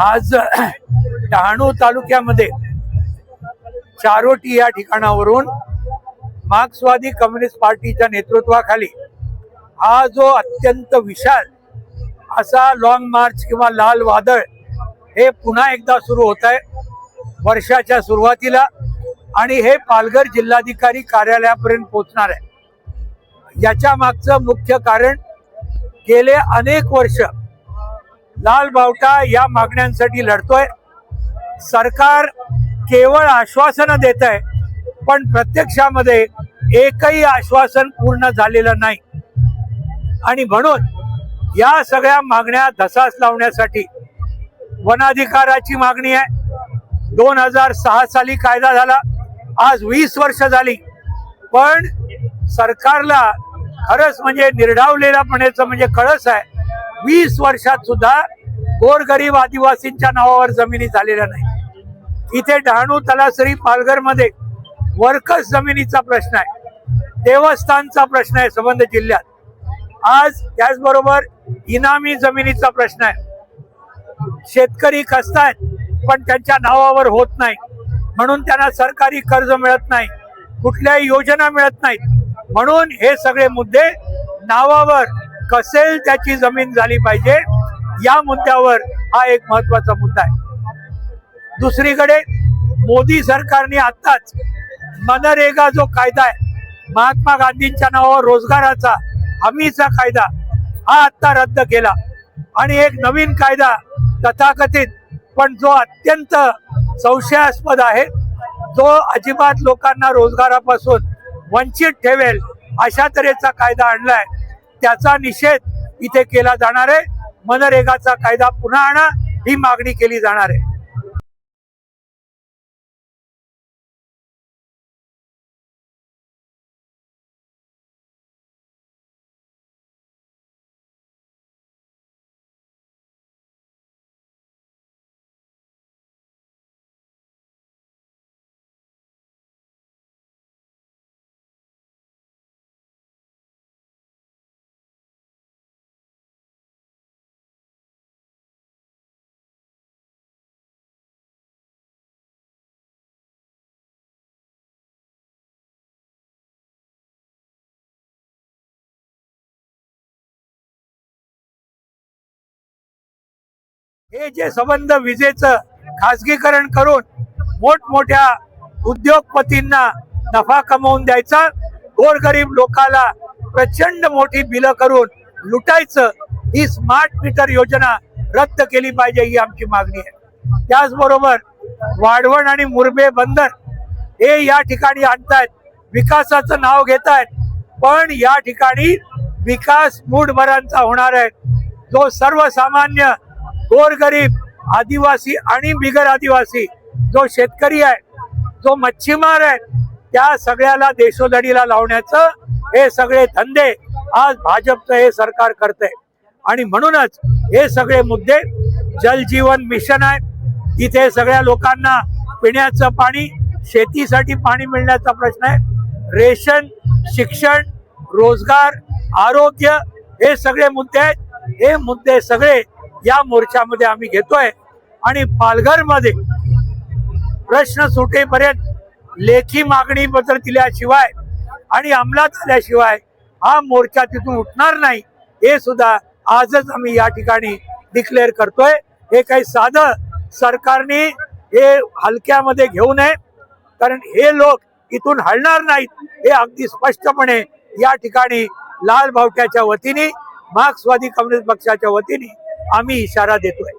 आज डहाणू तालुक्यामध्ये चारोटी या ठिकाणावरून मार्क्सवादी कम्युनिस्ट पार्टीच्या नेतृत्वाखाली हा जो अत्यंत विशाल असा लॉंग मार्च किंवा लाल वादळ हे पुन्हा एकदा सुरू होत आहे वर्षाच्या सुरुवातीला, आणि हे पालघर जिल्हाधिकारी कार्यालयापर्यंत पोहोचणार आहे। याच्या मागचं मुख्य कारण गेले अनेक वर्ष लाल बावटा या मागण्यांसाठी लढतोय। सरकार केवळ आश्वासनं देत आहे, पण प्रत्यक्षामध्ये एकही आश्वासन पूर्ण झालेलं नाही, आणि म्हणून या सगळ्या मागण्या धसास लावण्यासाठी वनाधिकाराची मागणी आहे। 2006 साली कायदा झाला, आज 20 वर्ष झाली, पण सरकारला खरंच म्हणजे निर्ढावलेल्यापणाचं म्हणजे कळस आहे। 20 वर्षात सुद्धा गोरगरीब आदिवासींच्या नावावर जमिनी झालेल्या नाही। इथे डहाणू तलासरी पालघर मध्ये वर्कस जमिनीचा प्रश्न आहे, देवस्थानचा प्रश्न आहे संबंध जिल्ह्यात। आज त्याचबरोबर इनामी जमिनीचा प्रश्न आहे। शेतकरी कसतायत पण त्यांच्या नावावर होत नाही, म्हणून त्यांना सरकारी कर्ज मिळत नाही, कुठल्याही योजना मिळत नाहीत। म्हणून हे सगळे मुद्दे नावावर कसेल त्याची जमीन झाली पाहिजे, या मुद्द्यावर हा एक महत्वाचा मुद्दा आहे। दुसरीकडे मोदी सरकारने आताच मनरेगा जो कायदा आहे, महात्मा गांधींच्या नावावर रोजगाराचा हमीचा कायदा, हा आता रद्द केला, आणि एक नवीन कायदा तथाकथित पण जो अत्यंत संशयास्पद आहे, जो अजिबात लोकांना रोजगारापासून वंचित ठेवेल अशा तऱ्हेचा कायदा आणलाय, त्याचा निषेध इथे केला जाणार आहे। मनरेगाचा कायदा पुन्हा आणा ही मागणी केली जाणार आहे। हे जे संबंध विजेचं खासगीकरण करून मोठमोठ्या उद्योगपतींना नफा कमवून द्यायचा, गोरगरीब लोकांना प्रचंड मोठी बिलं करून लुटायचं, ही स्मार्ट मीटर योजना रद्द केली पाहिजे, ही आमची मागणी आहे। त्याचबरोबर वाढवण आणि मुरबे बंदर हे या ठिकाणी आणतायत, विकासाचं नाव घेतायत, पण या ठिकाणी विकास मूठभरांचा होणार आहे। जो सर्वसामान्य गोरगरीब आदिवासी आणि बिगर आदिवासी जो शेतकरी आहे, जो मच्छीमार आहे, त्या सगळ्याला देशोधडीला लावण्याचं हे सगळे धंदे आज भाजपचं हे सरकार करते, आणि म्हणूनच हे सगळे मुद्दे जल जीवन मिशन आहे, तिथे सगळ्या लोकांना पिण्याचं पाणी, शेतीसाठी पाणी मिळण्याचा प्रश्न आहे, रेशन, शिक्षण, रोजगार, आरोग्य, हे सगळे मुद्दे आहेत। हे मुद्दे सगळे या मोर्चामध्ये आम्ही घेतोय, आणि पालघर मध्ये प्रश्न सुटेपर्यंत लेखी मागणी पत्र दिल्याशिवाय आणि अंमलात आल्याशिवाय हा मोर्चा तिथून उठणार नाही, हे सुद्धा आजच आम्ही या ठिकाणी डिक्लेअर करतोय। हे काही साधं सरकारने हे हलक्यामध्ये घेऊ नये, कारण हे लोक इथून हलणार नाहीत, हे अगदी स्पष्टपणे या ठिकाणी लाल बावट्याच्या वतीने, मार्क्सवादी कम्युनिस्ट पक्षाच्या वतीने आम्ही इशारा देतोय।